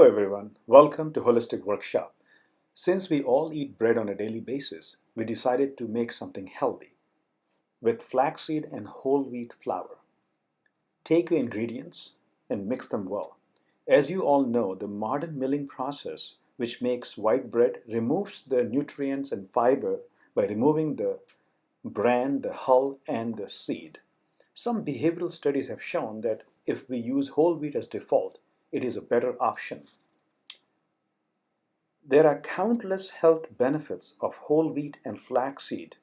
Hello everyone, welcome to Holistic Workshop. Since we all eat bread on a daily basis, we decided to make something healthy with flaxseed and whole wheat flour. Take your ingredients and mix them well. As you all know, the modern milling process, which makes white bread, removes the nutrients and fiber by removing the bran, the hull, and the seed. Some behavioral studies have shown that if we use whole wheat as default, it is a better option. There are countless health benefits of whole wheat and flaxseed,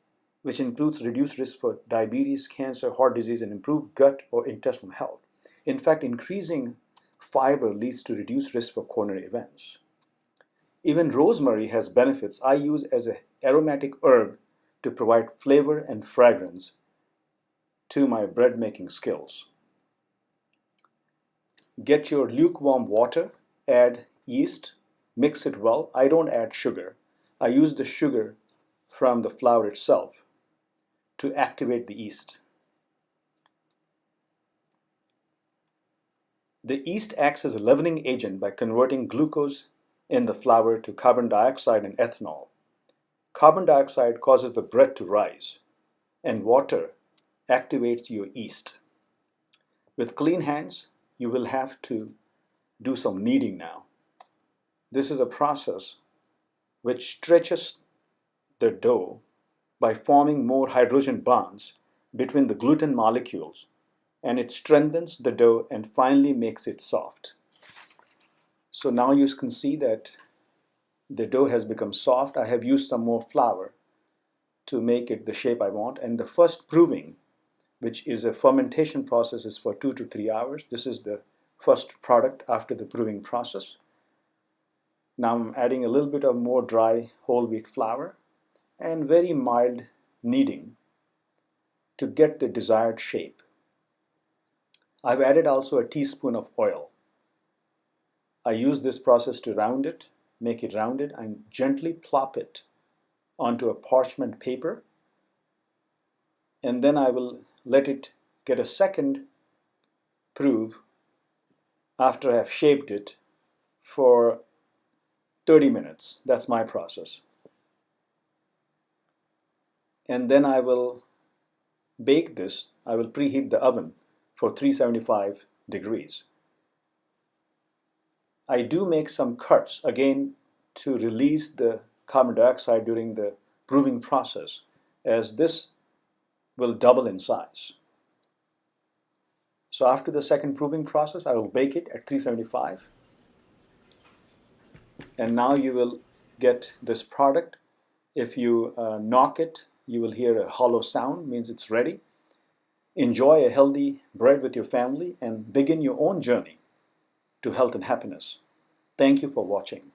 which includes reduced risk for diabetes, cancer, heart disease, and improved gut or intestinal health. In fact, increasing fiber leads to reduced risk for coronary events. Even rosemary has benefits I use as an aromatic herb to provide flavor and fragrance to my bread making skills. Get your lukewarm water, add yeast, mix it well. I don't add sugar. I use the sugar from the flour itself to activate the yeast. The yeast acts as a leavening agent by converting glucose in the flour to carbon dioxide and ethanol. Carbon dioxide causes the bread to rise, and water activates your yeast. With clean hands, you will have to do some kneading now. This is a process which stretches the dough by forming more hydrogen bonds between the gluten molecules, and it strengthens the dough and finally makes it soft. So now you can see that the dough has become soft. I have used some more flour to make it the shape I want, and the first proving, which is a fermentation process, is for 2 to 3 hours. This is the first product after the proving process. Now I'm adding a little bit of more dry whole wheat flour and very mild kneading to get the desired shape. I've added also a teaspoon of oil. I use this process to round it, make it rounded, and gently plop it onto a parchment paper, and then I will let it get a second proof after I have shaped it for 30 minutes. That's my process. And then I will bake this. I will preheat the oven for 375 degrees. I do make some cuts again to release the carbon dioxide during the proving process, as this will double in size. So after the second proving process, I will bake it at 375. And now you will get this product. If you knock it, you will hear a hollow sound, means it's ready. Enjoy a healthy bread with your family and begin your own journey to health and happiness. Thank you for watching.